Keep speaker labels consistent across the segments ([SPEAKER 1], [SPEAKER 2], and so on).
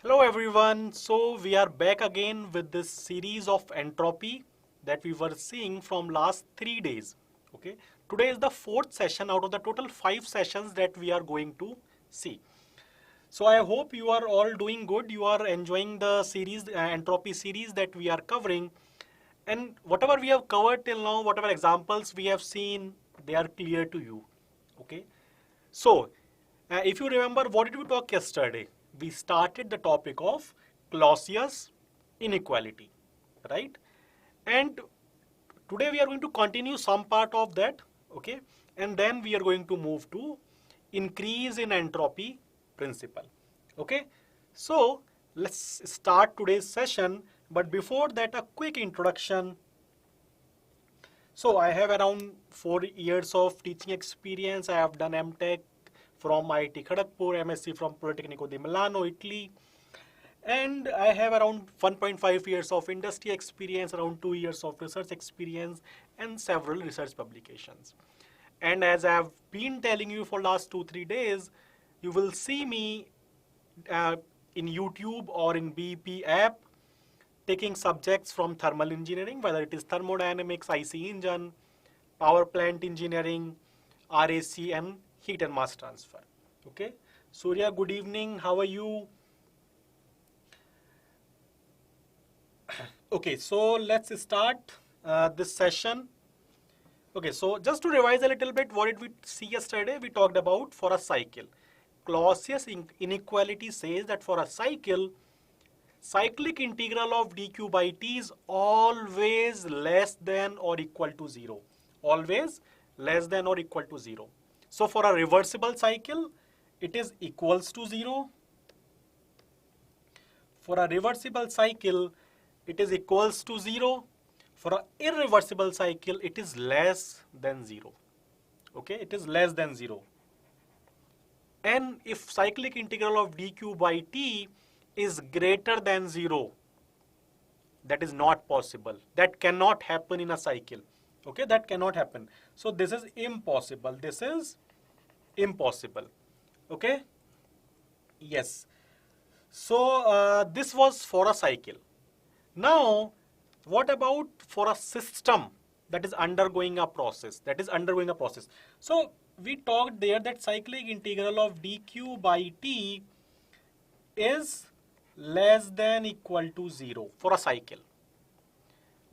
[SPEAKER 1] Hello everyone, so we are back again with this series of entropy that we were seeing from last 3 days. Okay, today is the fourth session out of the total 5 sessions that we are going to see. So I hope you are all doing good, you are enjoying the series, entropy series that we are covering, and whatever we have covered till now, whatever examples we have seen, they are clear to you. Okay, so if you remember, what did we talk yesterday? We started the topic of Clausius inequality, right? And today we are going to continue some part of that, okay? And then we are going to move to increase in entropy principle, okay? So let's start today's session. But before that, a quick introduction. So I have around 4 years of teaching experience. I have done MTech from IIT Kharagpur, MSc from Politecnico di Milano, Italy. And I have around 1.5 years of industry experience, around 2 years of research experience, and several research publications. And as I've been telling you for last 2-3 days, you will see me in YouTube or in BP app taking subjects from thermal engineering, whether it is thermodynamics, IC engine, power plant engineering, RAC, and heat and mass transfer. Okay, Surya, good evening. How are you? Okay, so let's start this session. Okay, so just to revise a little bit, what did we see yesterday? We talked about for a cycle. Clausius inequality says that for a cycle, cyclic integral of dq by t is always less than or equal to 0. Always less than or equal to 0. So for a reversible cycle, it is equals to 0. For a reversible cycle, it is equals to 0. For an irreversible cycle, it is less than 0. Okay, it is less than 0. And if cyclic integral of dq by t is greater than 0, that is not possible. That cannot happen in a cycle. Okay, that cannot happen. So this is impossible. This is impossible. Okay, yes. So this was for a cycle. Now, what about for a system that is undergoing a process? So we talked there that cyclic integral of dq by t is less than equal to 0 for a cycle.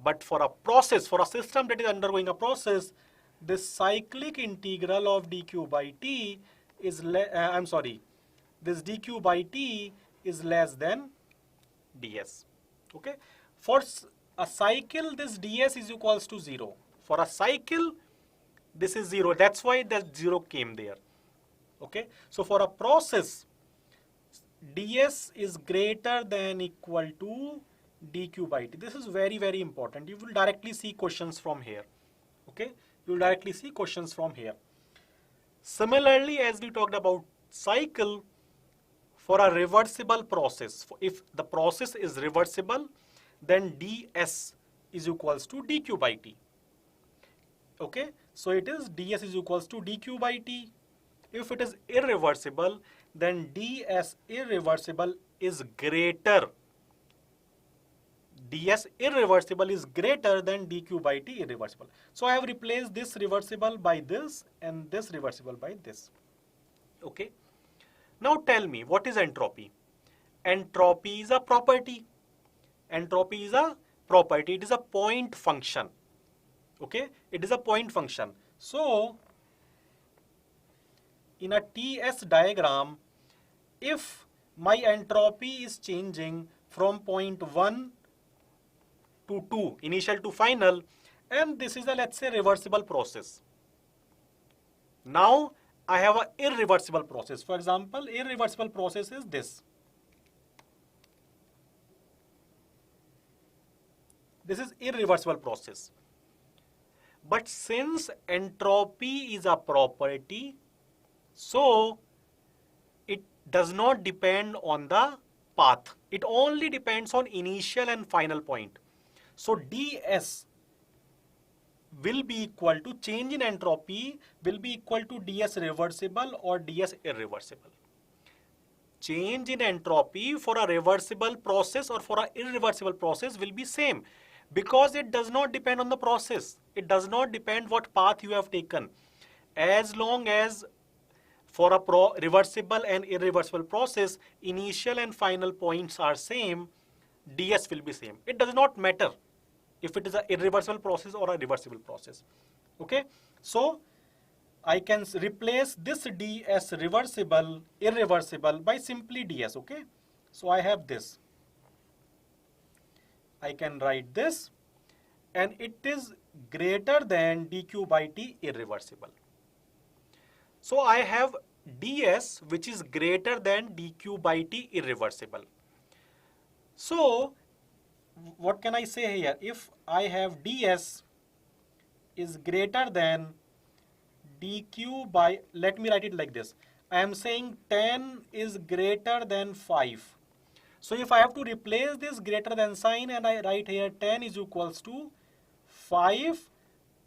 [SPEAKER 1] But for a process, for a system that is undergoing a process, this cyclic integral of dq by t is this dq by t is less than ds. Okay, for a cycle, this ds is equals to 0. For a cycle, this is 0. That's why that 0 came there. Okay, so for a process, ds is greater than equal to dq by t. This is very, very important. You will directly see questions from here. Okay, you will directly see questions from here. Similarly, as we talked about cycle, for a reversible process, if the process is reversible, then ds is equals to dq by t. Okay, so it is ds is equals to dq by t. If it is irreversible, then ds irreversible is greater. ds irreversible is greater than dq by t irreversible. So I have replaced this reversible by this and this reversible by this. Okay. Now tell me, what is entropy? Entropy is a property. Entropy is a property. It is a point function. Okay, it is a point function. So in a TS diagram, if my entropy is changing from point 1 to 2, initial to final, and this is a, let's say, reversible process. Now I have an irreversible process. For example, irreversible process is this. This is irreversible process. But since entropy is a property, so it does not depend on the path. It only depends on initial and final point. So ds will be equal to, change in entropy will be equal to ds reversible or ds irreversible. change in entropy for a reversible process or for an irreversible process will be same, because it does not depend on the process. It does not depend what path you have taken. As long as for a reversible and irreversible process, initial and final points are same, ds will be same. It does not matter if it is an irreversible process or a reversible process. Okay, so I can replace this d as reversible, irreversible by simply ds. Okay, so I have this. I can write this, and it is greater than dq by t irreversible. So I have ds which is greater than dq by t irreversible. So what can I say here? If I have ds is greater than dq by, let me write it like this. I am saying 10 is greater than 5. So if I have to replace this greater than sign, and I write here 10 is equals to 5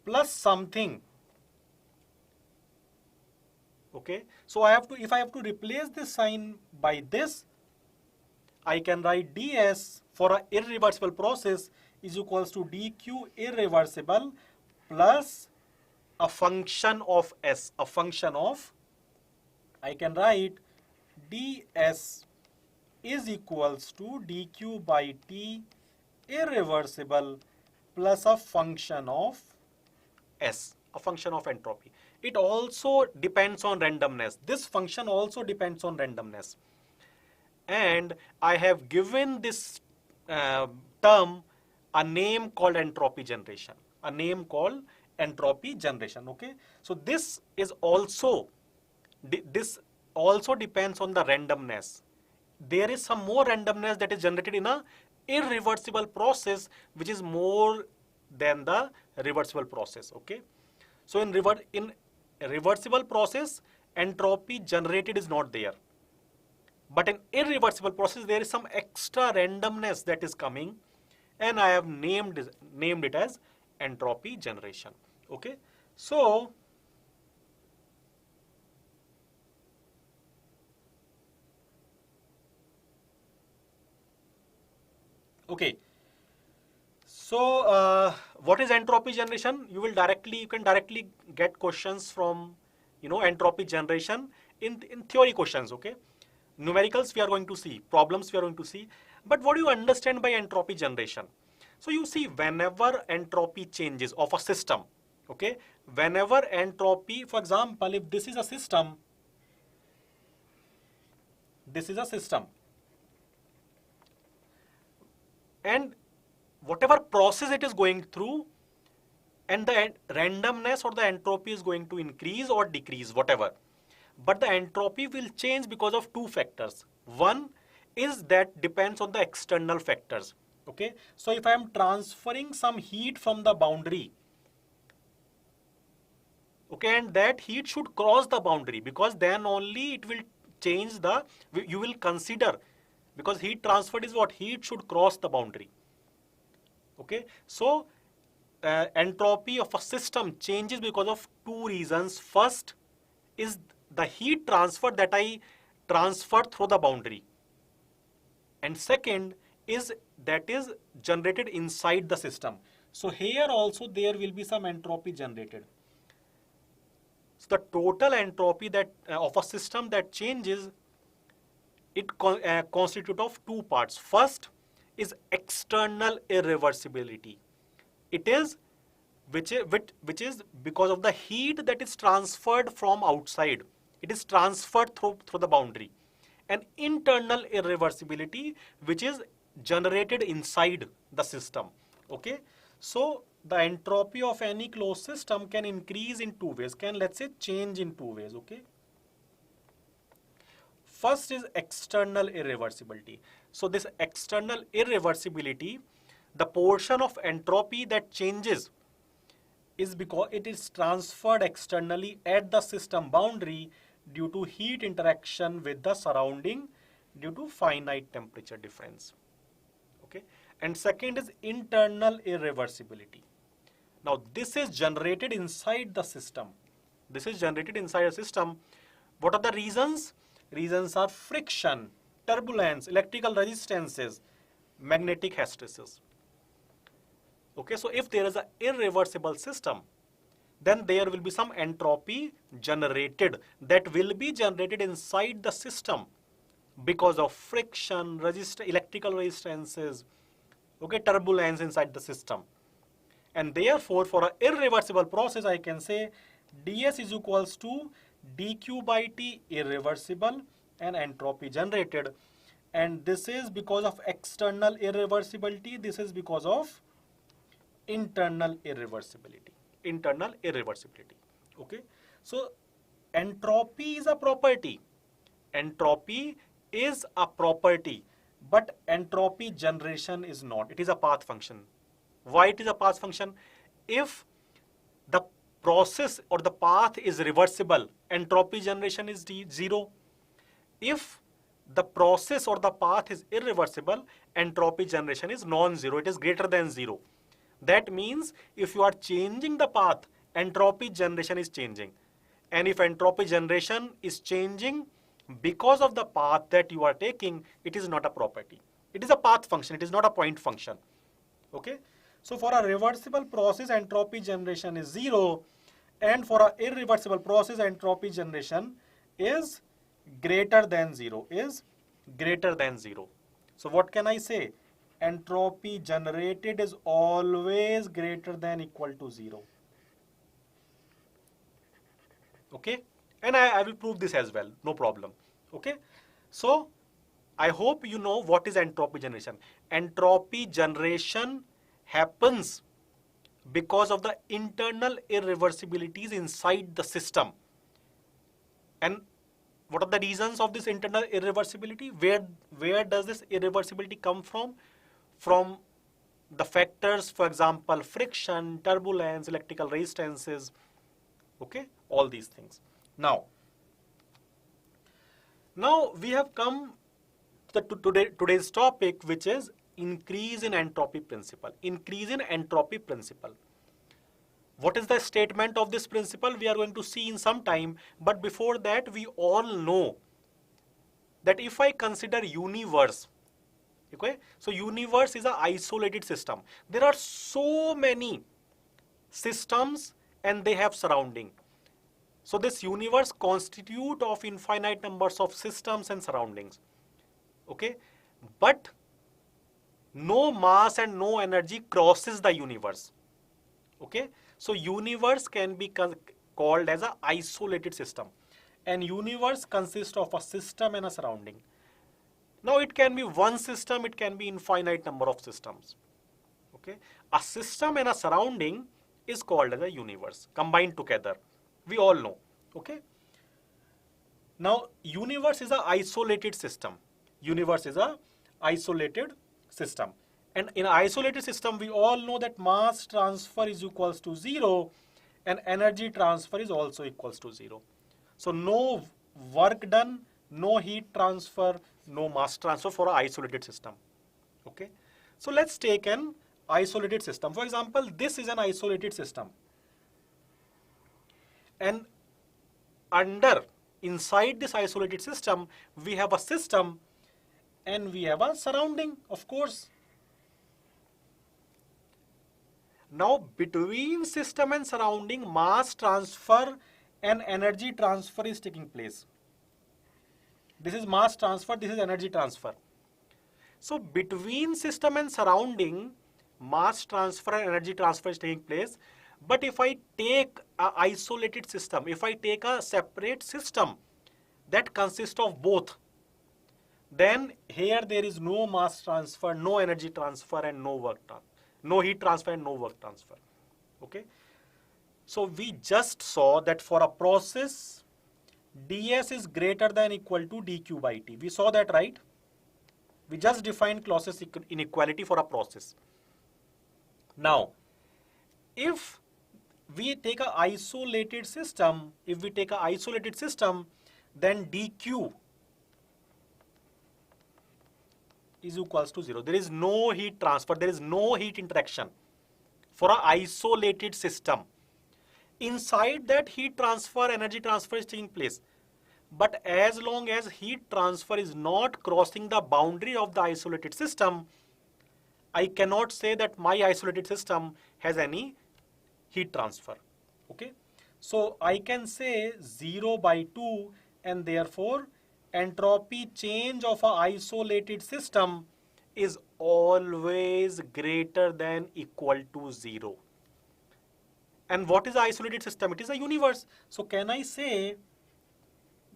[SPEAKER 1] plus something. Okay, so if I have to replace this sign by this, I can write ds for an irreversible process is equals to dq irreversible plus a function of s, a function of, I can write ds is equals to dq by t irreversible plus a function of s, a function of entropy. It also depends on randomness. This function also depends on randomness. And I have given this term a name called entropy generation. A name called entropy generation. Okay. So this is also, this also depends on the randomness. There is some more randomness that is generated in a irreversible process, which is more than the reversible process. Okay. So in reversible process, entropy generated is not there. But in irreversible process, there is some extra randomness that is coming, and I have named it as entropy generation. Okay. So okay. So what is entropy generation? You can directly get questions from, entropy generation in theory questions. Okay. Numericals we are going to see, problems we are going to see. But what do you understand by entropy generation? So you see, whenever entropy changes of a system, okay, whenever entropy, for example, if this is a system, and whatever process it is going through, and the randomness or the entropy is going to increase or decrease, whatever. But the entropy will change because of two factors. One is that depends on the external factors. Okay. So if I am transferring some heat from the boundary, okay, and that heat should cross the boundary, because then only it will change the, you will consider, because heat transferred is what? Heat should cross the boundary. Okay. So entropy of a system changes because of two reasons. First is the heat transfer that I transferred through the boundary. And second is that is generated inside the system. So here also there will be some entropy generated. So the total entropy that of a system that changes, it constitutes of two parts. First is external irreversibility. It is which is because of the heat that is transferred from outside. It is transferred through the boundary. And internal irreversibility, which is generated inside the system. Okay. So the entropy of any closed system can increase in two ways, can, let's say, change in two ways. Okay. First is external irreversibility. So this external irreversibility, the portion of entropy that changes is because it is transferred externally at the system boundary due to heat interaction with the surrounding due to finite temperature difference. Okay. And second is internal irreversibility. Now this is generated inside the system. This is generated inside a system. What are the reasons? Reasons are friction, turbulence, electrical resistances, magnetic hysteresis. Okay, so if there is an irreversible system, then there will be some entropy generated that will be generated inside the system because of friction, electrical resistances, okay, turbulence inside the system. And therefore, for an irreversible process, I can say ds is equals to dq by t, irreversible, and entropy generated. And this is because of external irreversibility. This is because of internal irreversibility. Internal irreversibility. Okay. So entropy is a property. Entropy is a property, but entropy generation is not. It is a path function. Why it is a path function? If the process or the path is reversible, entropy generation is zero. If the process or the path is irreversible, entropy generation is non-zero. It is greater than zero. That means if you are changing the path, entropy generation is changing. And if entropy generation is changing because of the path that you are taking, it is not a property. It is a path function. It is not a point function. Okay. So for a reversible process, entropy generation is zero. And for an irreversible process, entropy generation is greater than zero. Is greater than zero. So what can I say? Entropy generated is always greater than equal to zero. Okay, and I will prove this as well, no problem. Okay, so I hope you know what is entropy generation. Entropy generation happens because of the internal irreversibilities inside the system. And what are the reasons of this internal irreversibility? Where does this irreversibility come from? From the factors, for example, friction, turbulence, electrical resistances, okay, all these things. Now we have come to today's topic, which is increase in entropy principle. Increase in entropy principle. What is the statement of this principle? We are going to see in some time, but before that, we all know that if I consider universe, okay, so universe is an isolated system. There are so many systems and they have surrounding. So this universe constitute of infinite numbers of systems and surroundings. Okay, but no mass and no energy crosses the universe. Okay, so universe can be called as an isolated system. And universe consists of a system and a surrounding. Now it can be one system, it can be infinite number of systems. Okay, a system and a surrounding is called as a universe, combined together. We all know. Okay. Now universe is an isolated system. Universe is an isolated system. And in an isolated system, we all know that mass transfer is equals to zero and energy transfer is also equals to zero. So no work done, no heat transfer, no mass transfer for an isolated system. Okay. So let's take an isolated system. For example, this is an isolated system. And inside this isolated system, we have a system and we have a surrounding, of course. Now between system and surrounding, mass transfer and energy transfer is taking place. This is mass transfer, this is energy transfer. So between system and surrounding, mass transfer and energy transfer is taking place. But if I take an isolated system, if I take a separate system that consists of both, then here there is no mass transfer, no energy transfer, and no work transfer. No heat transfer and no work transfer. Okay. So we just saw that for a process, ds is greater than equal to dq by t. We saw that, right? We just defined Clausius inequality for a process. Now, if we take an isolated system, then dq is equals to zero. There is no heat transfer, there is no heat interaction for an isolated system. Inside that, heat transfer, energy transfer is taking place. But as long as heat transfer is not crossing the boundary of the isolated system, I cannot say that my isolated system has any heat transfer. Okay, so I can say 0 by 2, and therefore entropy change of an isolated system is always greater than equal to 0. And what is an isolated system? It is a universe. So can I say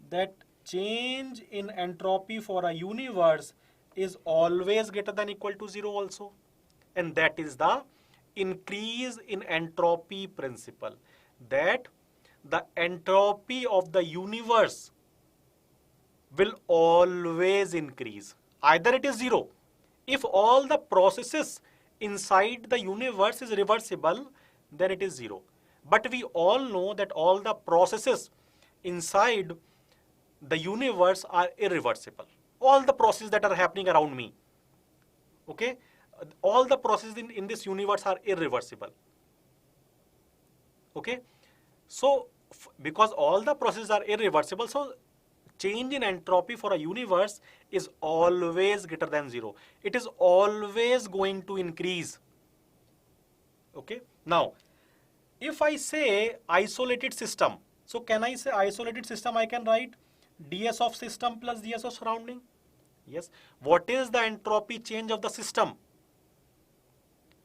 [SPEAKER 1] that change in entropy for a universe is always greater than equal to 0 also? And that is the increase in entropy principle, that the entropy of the universe will always increase. Either it is 0. If all the processes inside the universe is reversible, then it is 0. But we all know that all the processes inside the universe are irreversible. All the processes that are happening around me, okay, all the processes in this universe are irreversible. Okay, so because all the processes are irreversible, so change in entropy for a universe is always greater than 0. It is always going to increase. Okay, now if I say isolated system, so can I say isolated system? I can write ds of system plus ds of surrounding. Yes. What is the entropy change of the system?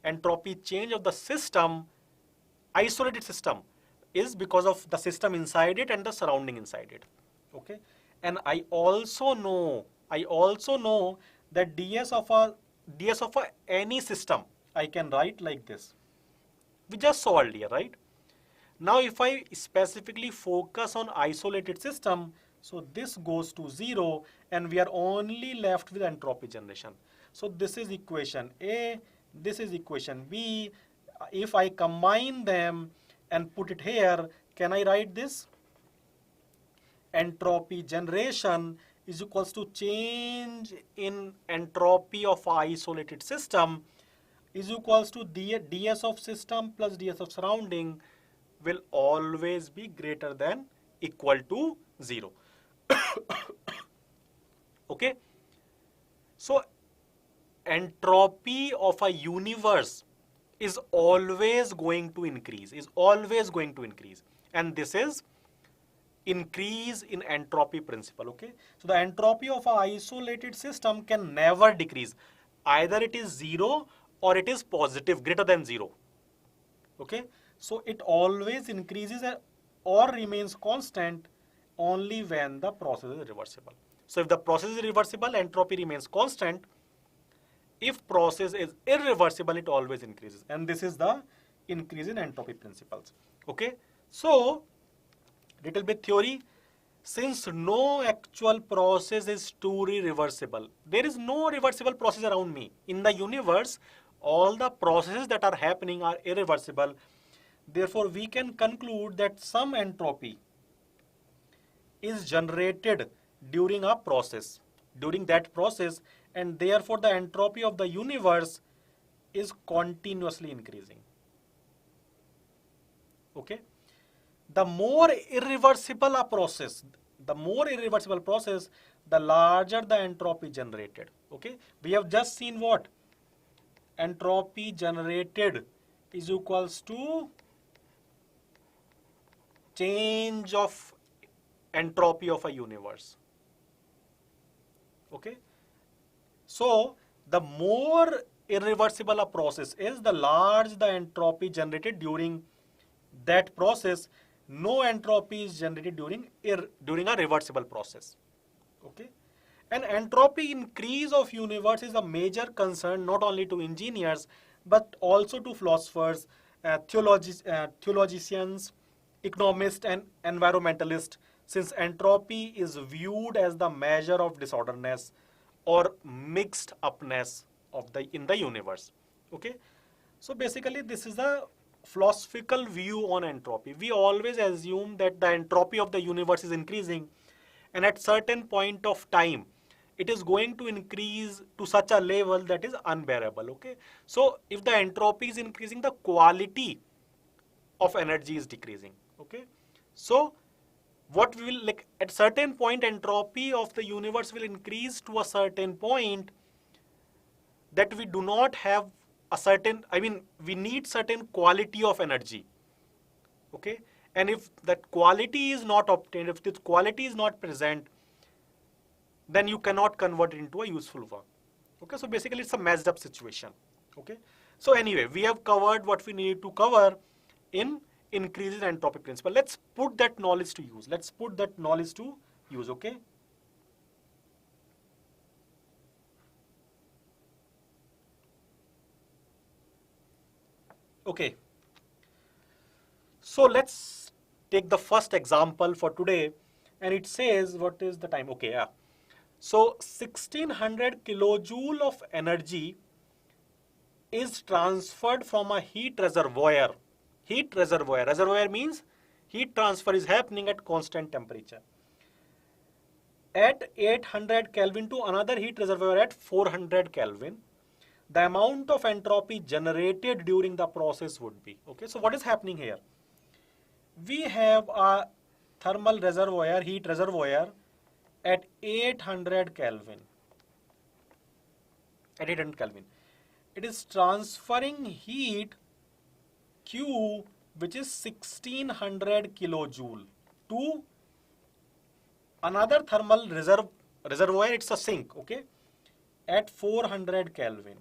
[SPEAKER 1] Entropy change of the system, isolated system, is because of the system inside it and the surrounding inside it. Okay. And I also know that ds of any system I can write like this. We just saw earlier, right? Now if I specifically focus on isolated system, so this goes to 0 and we are only left with entropy generation. So this is equation A, this is equation B. If I combine them and put it here, can I write this? Entropy generation is equals to change in entropy of isolated system is equals to ds of system plus ds of surrounding will always be greater than equal to 0. Okay, so entropy of a universe is always going to increase, and this is increase in entropy principle. Okay, so the entropy of an isolated system can never decrease. Either it is 0 or it is positive, greater than 0. Okay, so it always increases or remains constant only when the process is reversible. So if the process is reversible, entropy remains constant. If process is irreversible, it always increases. And this is the increase in entropy principles. Okay, so little bit theory. Since no actual process is truly reversible, there is no reversible process around me. In the universe, all the processes that are happening are irreversible. Therefore, we can conclude that some entropy is generated during a process, during that process, and therefore the entropy of the universe is continuously increasing. Okay, the more irreversible a process, the larger the entropy generated. Okay, we have just seen what? Entropy generated is equals to change of entropy of a universe. Okay, so the more irreversible a process is, the large the entropy generated during that process. No entropy is generated during a reversible process. Okay, and entropy increase of universe is a major concern not only to engineers but also to philosophers, theologians, economists, and environmentalists, since entropy is viewed as the measure of disorderness or mixed upness of in the universe. Okay, so basically this is a philosophical view on entropy. We always assume that the entropy of the universe is increasing, and at certain point of time it is going to increase to such a level that is unbearable. Okay, so if the entropy is increasing, the quality of energy is decreasing. Okay, so what we will, like, at certain point entropy of the universe will increase to a certain point that we do not have a certain, I mean, we need certain quality of energy. Okay, and if that quality is not obtained, if this quality is not present, then you cannot convert it into a useful work. Okay, so basically it's a messed up situation. Okay, so anyway, we have covered what we need to cover in increases entropy principle. Let's put that knowledge to use. Let's put that knowledge to use. Okay. Okay. So let's take the first example for today, and it says, what is the time? Okay, yeah. So 1600 kilojoule of energy is transferred from a heat reservoir. Heat reservoir. Reservoir means heat transfer is happening at constant temperature. At 800 Kelvin to another heat reservoir at 400 Kelvin. The amount of entropy generated during the process would be. Okay, so what is happening here? We have a thermal reservoir, heat reservoir at 800 Kelvin. At 800 Kelvin. It is transferring heat Q, which is 1600 kilojoule, to another thermal reservoir, it's a sink, okay, at 400 Kelvin.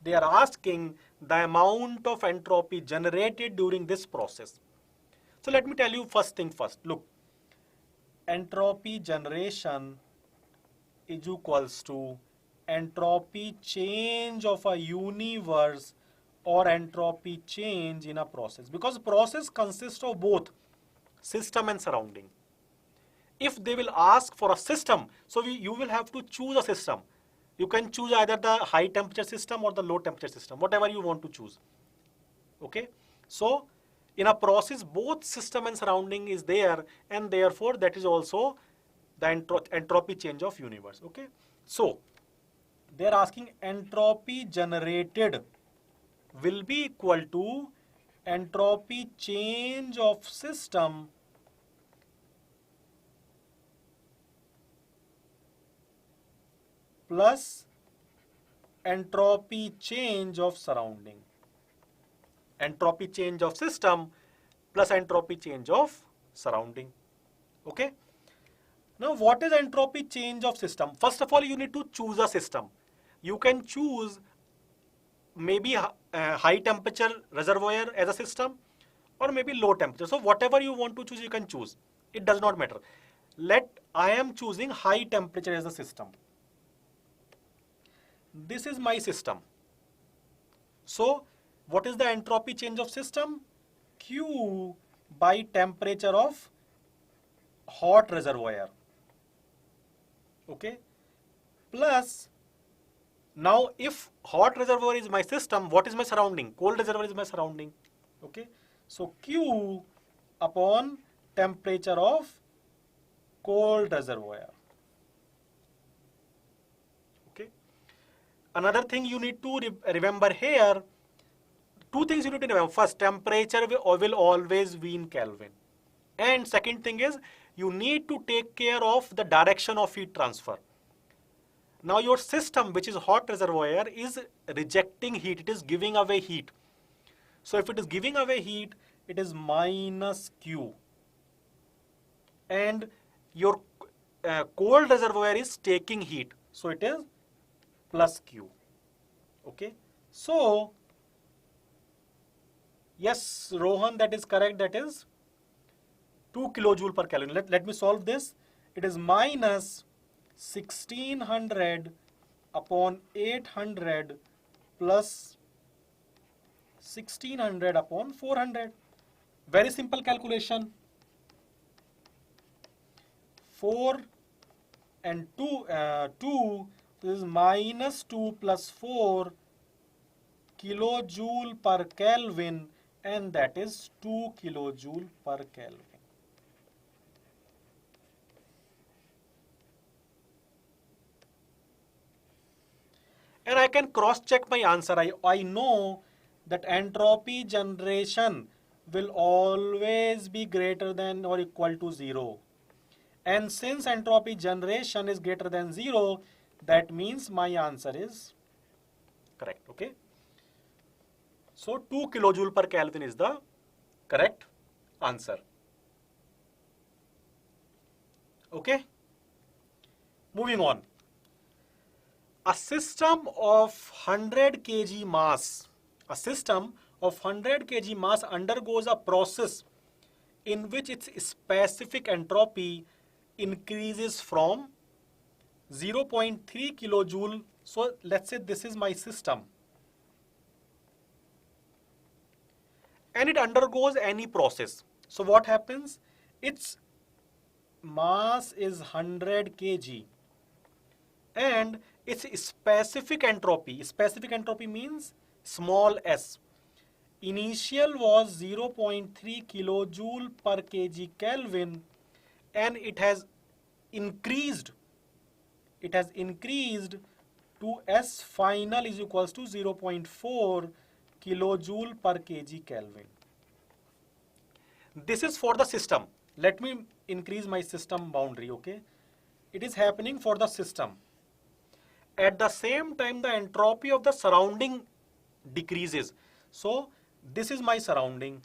[SPEAKER 1] They are asking the amount of entropy generated during this process. So let me tell you first thing first. Look, entropy generation is equals to entropy change of a universe or entropy change in a process, because process consists of both system and surrounding. If they will ask for a system, so you will have to choose a system. You can choose either the high temperature system or the low temperature system, whatever you want to choose. Okay, so in a process both system and surrounding is there, and therefore that is also the entropy change of universe. Okay, so they are asking entropy generated will be equal to entropy change of system plus entropy change of surrounding. Entropy change of system plus entropy change of surrounding. Okay. Now what is entropy change of system? First of all, you need to choose a system. You can choose maybe a high temperature reservoir as a system, or maybe low temperature. So whatever you want to choose, you can choose. It does not matter. I am choosing high temperature as a system. This is my system. So what is the entropy change of system? Q by temperature of hot reservoir. Okay. Plus, now if hot reservoir is my system, what is my surrounding? Cold reservoir is my surrounding. Okay. So Q upon temperature of cold reservoir. Okay. Another thing you need to remember here, two things you need to remember. First, temperature will always be in Kelvin. And second thing is, you need to take care of the direction of heat transfer. Now your system, which is hot reservoir, is rejecting heat. It is giving away heat. So if it is giving away heat, it is minus Q. And your cold reservoir is taking heat. So it is plus Q. Okay. So, yes, Rohan, that is correct. That is 2 kilojoule per Kelvin. Let me solve this. It is minus 1600 upon 800 plus 1600 upon 400. Very simple calculation. 4 and 2 is minus 2 plus 4 kilojoule per Kelvin, and that is 2 kilojoule per Kelvin. And I can cross check my answer. I know that entropy generation will always be greater than or equal to 0. And since entropy generation is greater than 0, that means my answer is correct, okay? So 2 kilojoule per Kelvin is the correct answer. Okay? Moving on. A system of 100 kg mass, undergoes a process in which its specific entropy increases from 0.3 kilojoule. So let's say this is my system. And it undergoes any process. So what happens? Its mass is 100 kg. And its specific entropy means small s. Initial was 0.3 kilojoule per kg Kelvin, and it has increased to S final is equals to 0.4 kilojoule per kg Kelvin. This is for the system. Let me increase my system boundary, okay? It is happening for the system. At the same time, the entropy of the surrounding decreases. So this is my surrounding.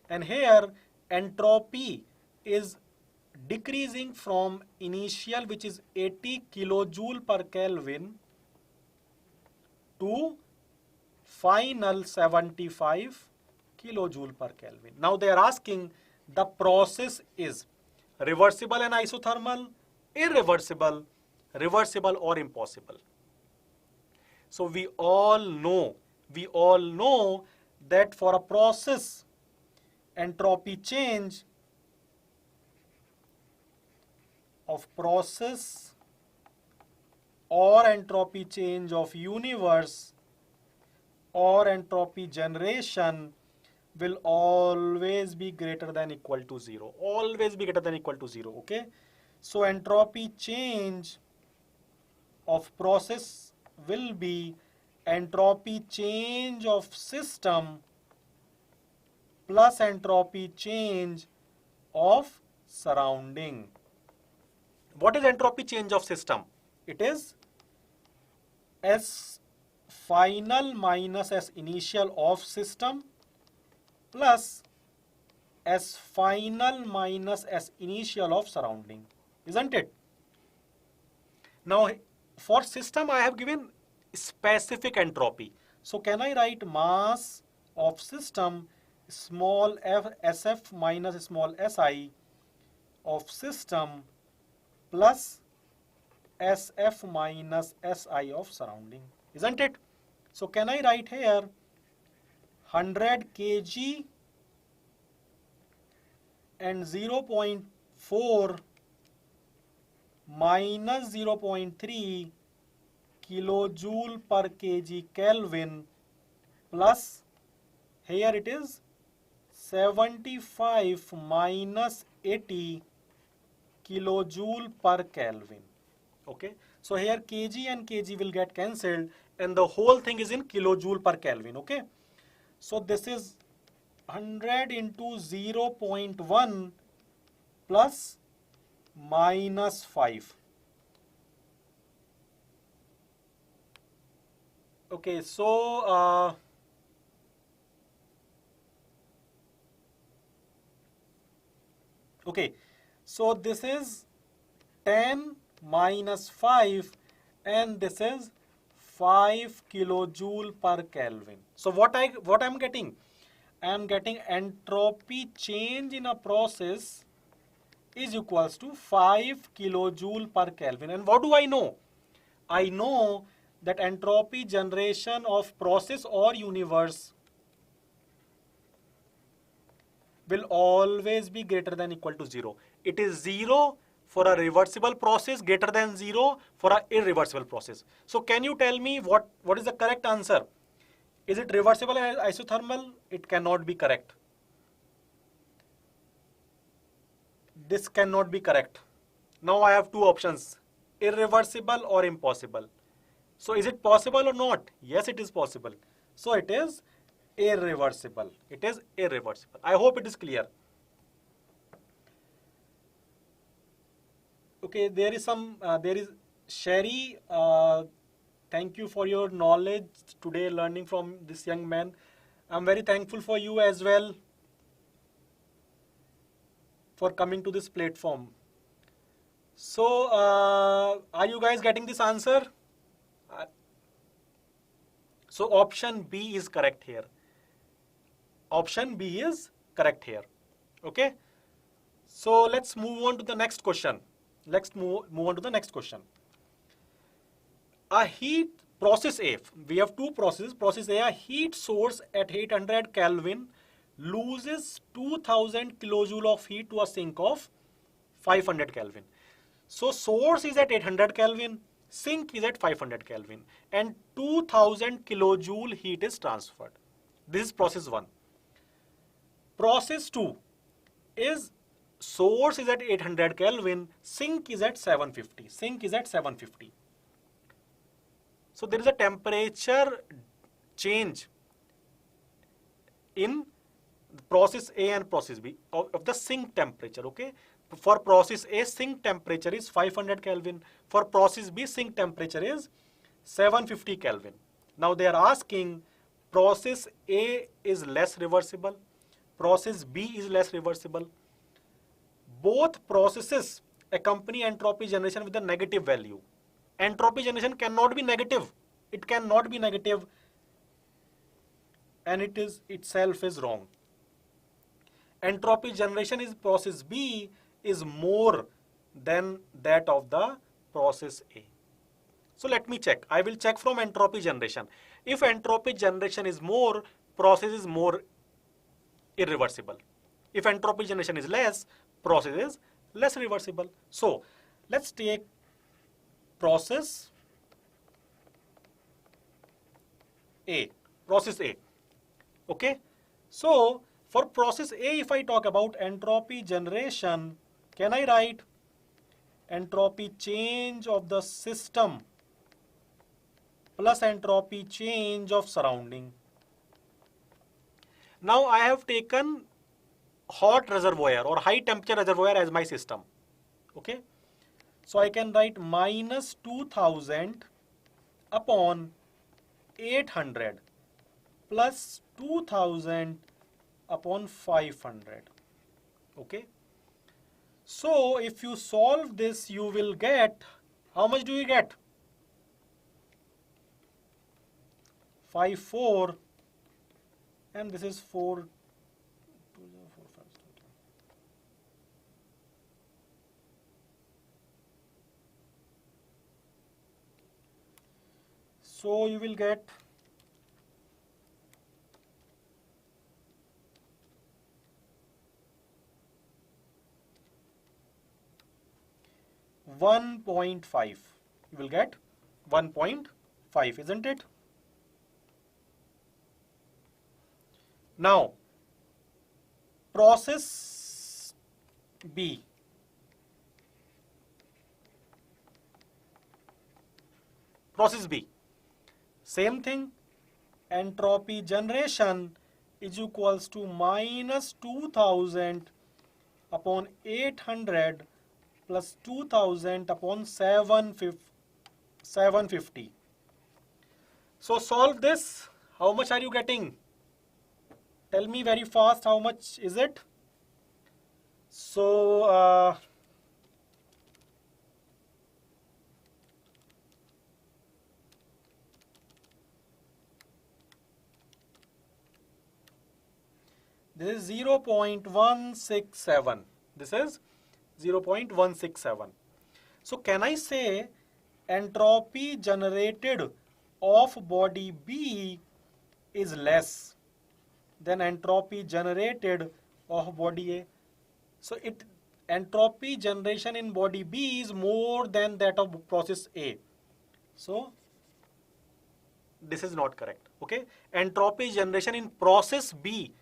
[SPEAKER 1] And here entropy is decreasing from initial, which is 80 kilojoule per Kelvin, to final 75 kilojoule per Kelvin. Now they are asking the process is reversible and isothermal, irreversible, reversible or impossible. So we all know that for a process, entropy change of process or entropy change of universe or entropy generation will always be greater than equal to 0. Always be greater than equal to 0, okay? So entropy change of process will be entropy change of system plus entropy change of surrounding. What is entropy change of system? It is S final minus S initial of system plus S final minus S initial of surrounding, isn't it? Now for system I have given specific entropy. So can I write mass of system small f SF minus small si of system plus SF minus Si of surrounding, isn't it? So can I write here 100 kg and 0.4 minus 0.3 kilojoule per kg Kelvin plus here it is 75 minus 80 kilojoule per Kelvin. Okay, so here kg and kg will get cancelled and the whole thing is in kilojoule per Kelvin. Okay, so this is 100 into 0.1 plus minus 5. Okay, so okay, so this is 10 minus 5 and this is 5 kilojoule per Kelvin. So what I'm getting? I am getting entropy change in a process is equals to 5 kilojoule per Kelvin. And what do I know? I know that entropy generation of process or universe will always be greater than equal to 0. It is 0 for a reversible process, greater than 0 for an irreversible process. So can you tell me what is the correct answer? Is it reversible and isothermal? It cannot be correct. This cannot be correct. Now I have two options, irreversible or impossible. So is it possible or not? Yes, it is possible. So it is irreversible. It is irreversible. I hope it is clear. Okay, there is Sherry. Thank you for your knowledge today, learning from this young man. I'm very thankful for you as well for coming to this platform. So, are you guys getting this answer? So, option B is correct here. Option B is correct here. Okay. So, let's move on to the next question. Let's move on to the next question. A heat process A, we have two processes. Process A, a heat source at 800 Kelvin loses 2000 kilojoule of heat to a sink of 500 Kelvin. So source is at 800 Kelvin, sink is at 500 Kelvin, and 2000 kilojoule heat is transferred. This is process 1. Process 2 is source is at 800 Kelvin, sink is at 750. Sink is at 750. So there is a temperature change in process A and process B of the sink temperature, okay? For process A, sink temperature is 500 Kelvin. For process B, sink temperature is 750 Kelvin. Now they are asking, process A is less reversible, process B is less reversible. Both processes accompany entropy generation with a negative value. Entropy generation cannot be negative. It cannot be negative, and it is itself is wrong. Entropy generation is process B is more than that of the process A. So let me check. I will check from entropy generation. If entropy generation is more, process is more irreversible. If entropy generation is less, process is less reversible. So let's take process A. Process A. Okay. So for process A, if I talk about entropy generation, can I write entropy change of the system plus entropy change of surrounding? Now I have taken hot reservoir or high temperature reservoir as my system. Okay. So I can write minus 2000 upon 800 plus 2000 upon 500. Okay. So if you solve this, you will get, how much do you get? 54, and this is 4. So you will get 1.5. You will get 1.5, isn't it? Now, process B. Process B. Same thing, entropy generation is equals to minus 2000 upon 800 plus 2000 upon 750. So solve this. How much are you getting? Tell me very fast, how much is it? So this is 0.167. This is 0.167. So can I say entropy generated of body B is less than entropy generated of body A? So entropy generation in body B is more than that of process A. So this is not correct. Okay, entropy generation in process B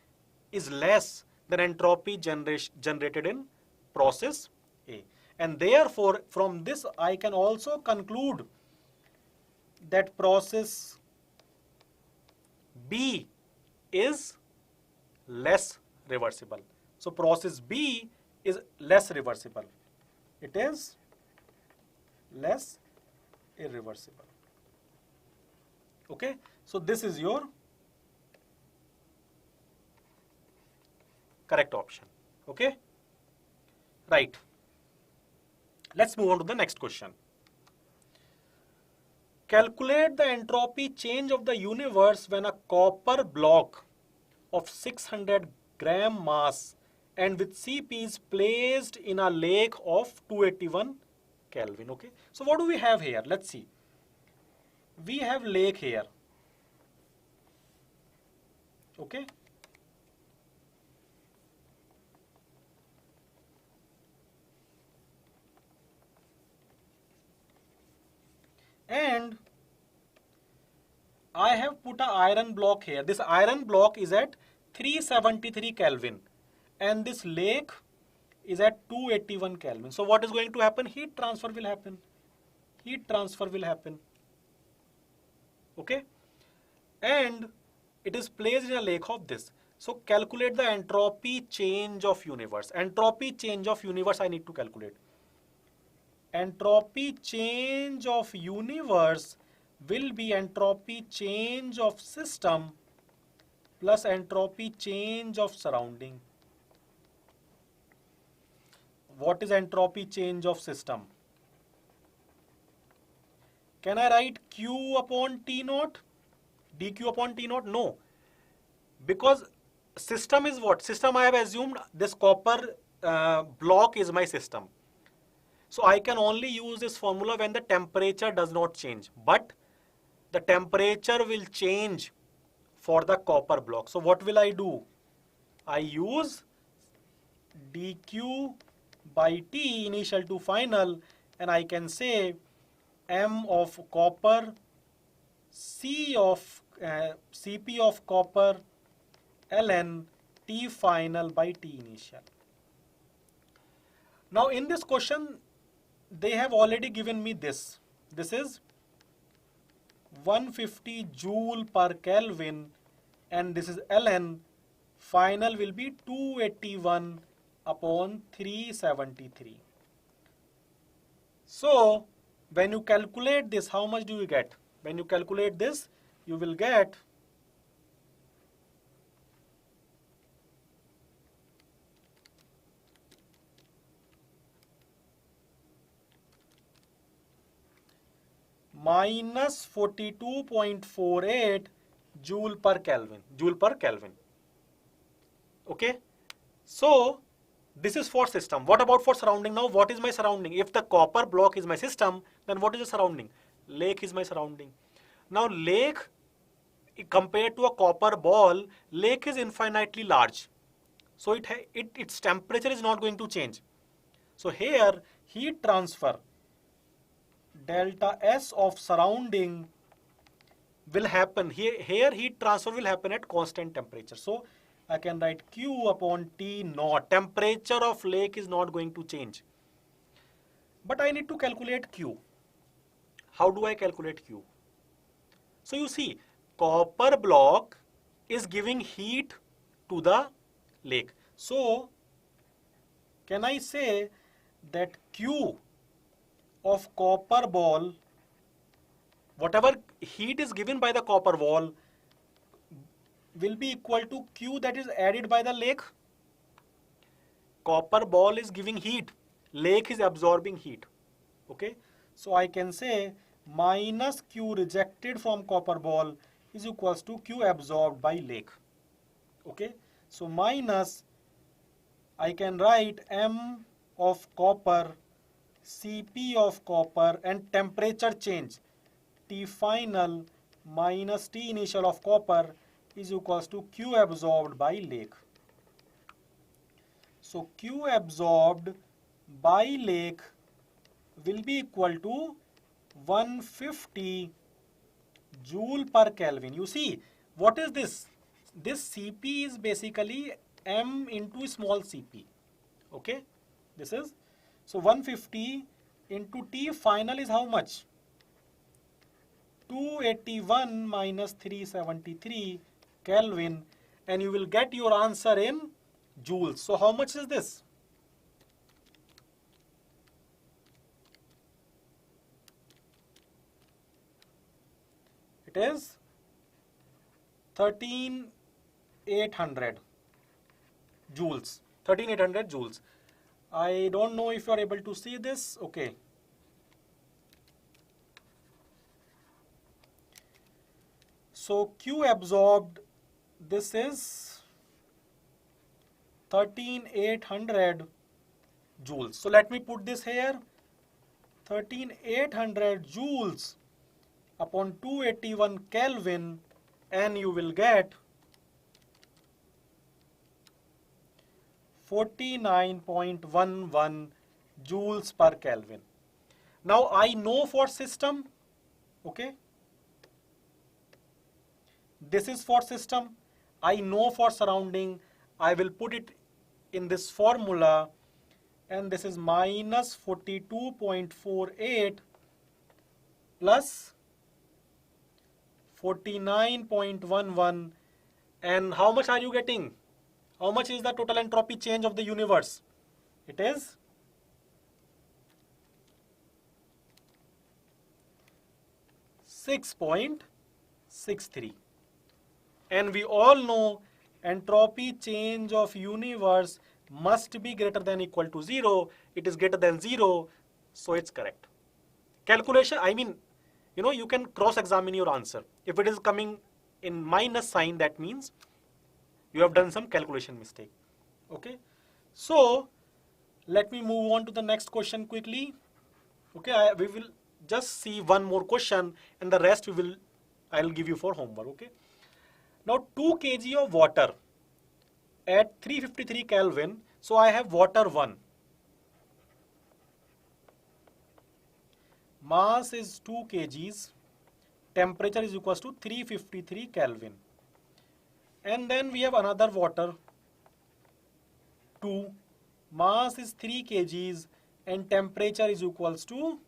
[SPEAKER 1] is less than entropy generated in process A. And therefore, from this I can also conclude that process B is less reversible. So process B is less reversible. It is less irreversible. Okay, so this is your correct option. Okay, right. Let's move on to the next question. Calculate the entropy change of the universe when a copper block of 600 gram mass and with CP is placed in a lake of 281 Kelvin. Okay, so what do we have here? Let's see. We have lake here. Okay, and I have put an iron block here. This iron block is at 373 Kelvin and this lake is at 281 Kelvin. So what is going to happen? Heat transfer will happen. Heat transfer will happen. Okay, and it is placed in a lake of this. So calculate the entropy change of universe. Entropy change of universe I need to calculate. Entropy change of universe will be entropy change of system plus entropy change of surrounding. What is entropy change of system? Can I write Q upon T naught? dq upon T naught? No. Because system is what? System I have assumed this copper block is my system. So I can only use this formula when the temperature does not change. But the temperature will change for the copper block. So what will I do? I use dq by T initial to final, and I can say M of copper, C of Cp of copper, ln T final by T initial. Now in this question, they have already given me this. This is 150 joule per Kelvin and this is ln. Final will be 281 upon 373. So when you calculate this, how much do you get? When you calculate this, you will get minus 42.48 joule per Kelvin. Okay, so this is for system. What about for surrounding? Now what is my surrounding? If the copper block is my system, then what is the surrounding? Lake is my surrounding. Now lake compared to a copper ball, lake is infinitely large. So its temperature is not going to change. So here heat transfer delta S of surrounding will happen. Here heat transfer will happen at constant temperature. So I can write Q upon T naught. Temperature of lake is not going to change. But I need to calculate Q. How do I calculate Q? So you see, copper block is giving heat to the lake. So can I say that Q of copper ball, whatever heat is given by the copper ball, will be equal to Q that is added by the lake? Copper ball is giving heat, lake is absorbing heat. Okay, so I can say minus Q rejected from copper ball is equals to Q absorbed by lake. Okay, so minus, I can write M of copper, Cp of copper, and temperature change T final minus T initial of copper is equals to Q absorbed by lake. So Q absorbed by lake will be equal to 150 joule per Kelvin. You see, what is this? This Cp is basically M into small cp. Okay, this is, so 150 into T final is how much? 281 minus 373 Kelvin, and you will get your answer in joules. So how much is this? It is 13,800 joules. 13,800 joules. I don't know if you are able to see this. Okay. So Q absorbed, this is 13,800 joules. So let me put this here. 13,800 joules upon 281 Kelvin, and you will get 49.11 joules per Kelvin. Now I know for system, okay, this is for system. I know for surrounding, I will put it in this formula, and this is minus 42.48 plus 49.11, and how much are you getting? How much is the total entropy change of the universe? It is 6.63. And we all know entropy change of universe must be greater than or equal to 0. It is greater than 0, so it's correct. Calculation, I mean, you can cross-examine your answer. If it is coming in minus sign, that means you have done some calculation mistake. Okay, so let me move on to the next question quickly. Okay, we will just see one more question, and the rest I will give you for homework. Okay, now 2 kg of water at 353 Kelvin. So I have water 1. Mass is 2 kgs. Temperature is equals to 353 Kelvin. And then we have another water 2. Mass is 3 kgs and temperature is equals to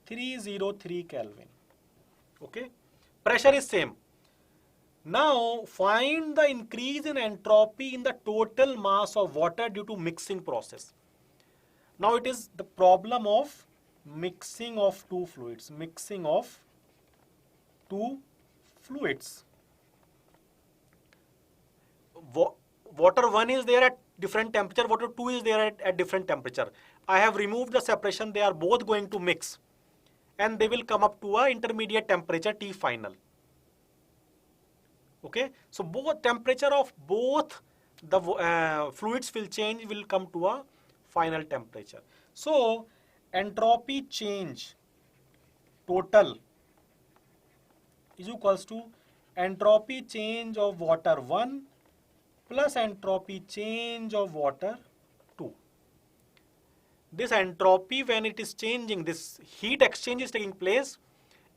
[SPEAKER 1] 303 Kelvin. Okay. Pressure is same. Now find the increase in entropy in the total mass of water due to mixing process. Now it is the problem of mixing of two fluids. Mixing of two fluids. Water 1 is there at different temperature, water 2 is there at different temperature. I have removed the separation, they are both going to mix and they will come up to a intermediate temperature T final. Okay, so both temperature of both the fluids will change, will come to a final temperature. So entropy change total is equals to entropy change of water 1 plus entropy change of water 2. This entropy, when it is changing, this heat exchange is taking place,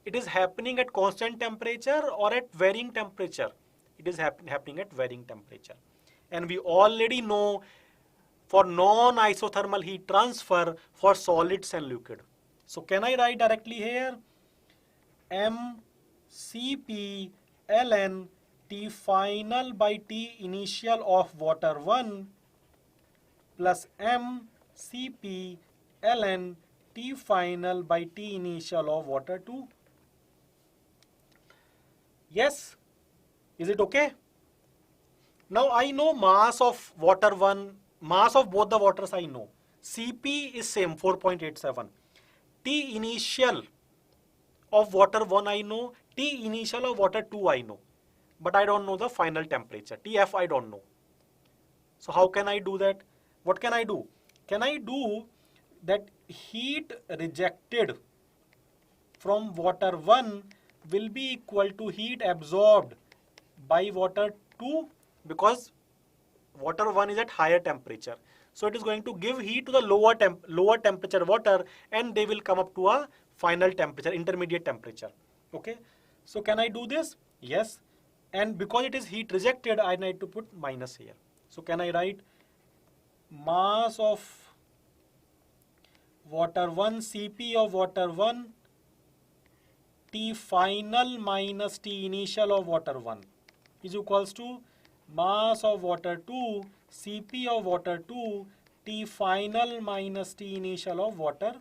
[SPEAKER 1] it is happening at constant temperature or at varying temperature. It is happening at varying temperature. And we already know for non-isothermal heat transfer for solids and liquid. So can I write directly here? mCp ln T final by T initial of water 1 plus mCp ln T final by T initial of water 2. Yes? Is it okay? Now I know mass of water 1, mass of both the waters I know. Cp is same 4.87. T initial of water 1 I know. T initial of water 2 I know. But I don't know the final temperature. Tf I don't know. So how can I do that? What can I do? Can I do that heat rejected from water 1 will be equal to heat absorbed by water 2, because water 1 is at higher temperature. So it is going to give heat to the lower temperature water and they will come up to a final temperature, intermediate temperature. Okay. So can I do this? Yes. And because it is heat rejected, I need to put minus here. So can I write mass of water 1, Cp of water 1, T T final minus T initial of water 1 is equals to mass of water 2 Cp of water 2 T final minus T initial of water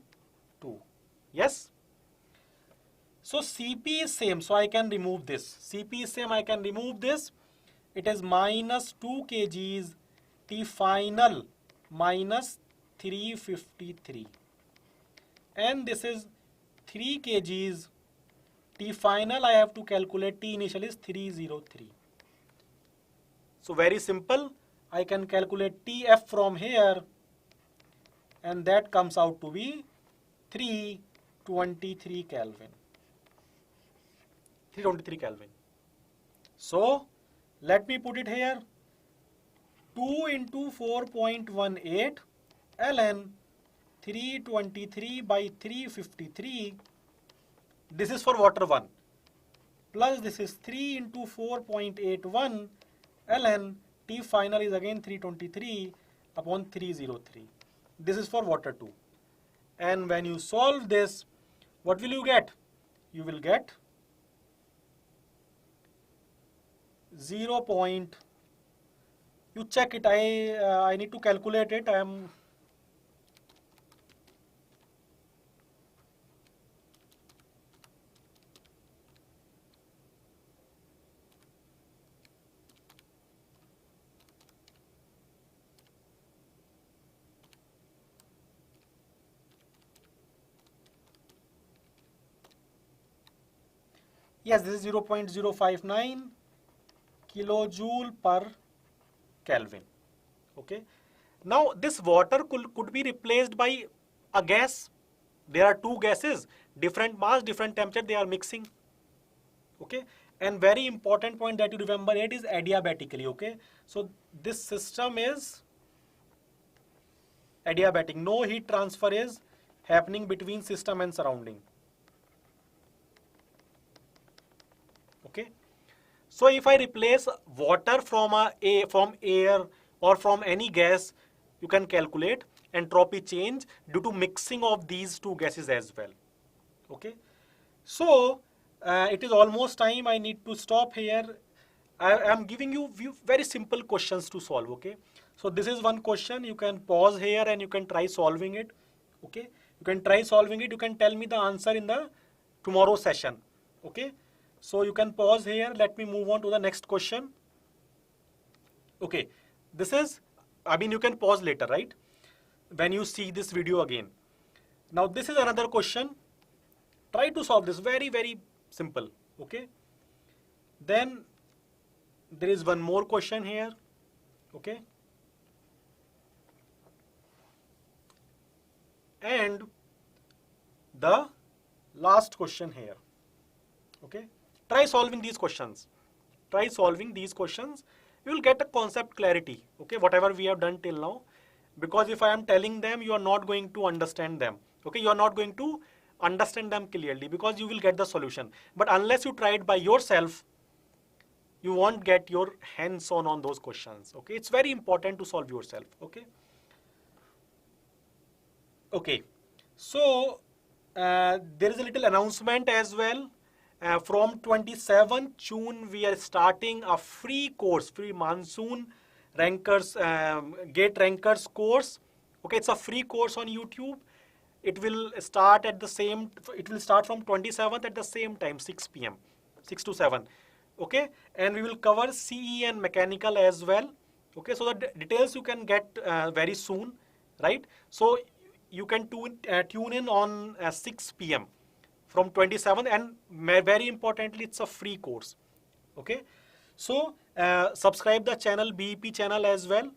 [SPEAKER 1] 2. Yes? So Cp is same, so I can remove this. Cp is same, I can remove this. It is minus 2 kgs T final minus 353. And this is 3 kgs T final. I have to calculate T initial is 303. So very simple. I can calculate Tf from here, and that comes out to be 323 Kelvin. 323 Kelvin. So let me put it here. 2 into 4.18 ln 323 by 353. This is for water 1. Plus this is 3 into 4.81 ln T final is again 323 upon 303. This is for water 2. And when you solve this, what will you get? You will get 0. You check it. I need to calculate it. Yes, this is 0.059 kilojoule per Kelvin. Okay. Now this water could be replaced by a gas. There are two gases, different mass, different temperature, they are mixing. Okay. And very important point that you remember it is adiabatically. Okay. So this system is adiabatic. No heat transfer is happening between system and surrounding. Okay. So if I replace water from air or from any gas, you can calculate entropy change due to mixing of these two gases as well. Okay. So it is almost time. I need to stop here. I am giving you very simple questions to solve. Okay. So this is one question. You can pause here and you can try solving it. Okay. You can try solving it. You can tell me the answer in the tomorrow session. Okay. So you can pause here. Let me move on to the next question. Okay, this is, you can pause later, right? When you see this video again. Now this is another question. Try to solve this. Very, very simple. Okay. Then there is one more question here. Okay. And the last question here. Okay. Try solving these questions. Try solving these questions. You will get a concept clarity. Okay, whatever we have done till now. Because if I am telling them, you are not going to understand them. Okay, you are not going to understand them clearly because you will get the solution. But unless you try it by yourself, you won't get your hands on those questions. Okay, it's very important to solve yourself. Okay. Okay. So there is a little announcement as well. From 27th June, we are starting a free course, free monsoon rankers, GATE rankers course. Okay, it's a free course on YouTube. It will start from 27th at the same time, 6 p.m., 6 to 7. Okay, and we will cover CE and mechanical as well. Okay, so the details you can get very soon, right? So you can tune in on 6 p.m. from 27th, and very importantly, it's a free course. Okay, so subscribe the channel, BEP channel as well.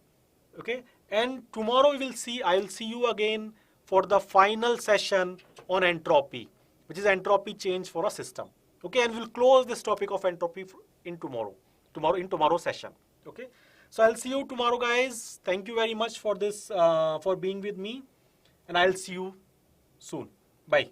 [SPEAKER 1] Okay, and tomorrow I will see you again for the final session on entropy, which is entropy change for a system. Okay, and we'll close this topic of entropy in tomorrow's session. Okay, so I'll see you tomorrow, guys. Thank you very much for this, for being with me, and I'll see you soon. Bye.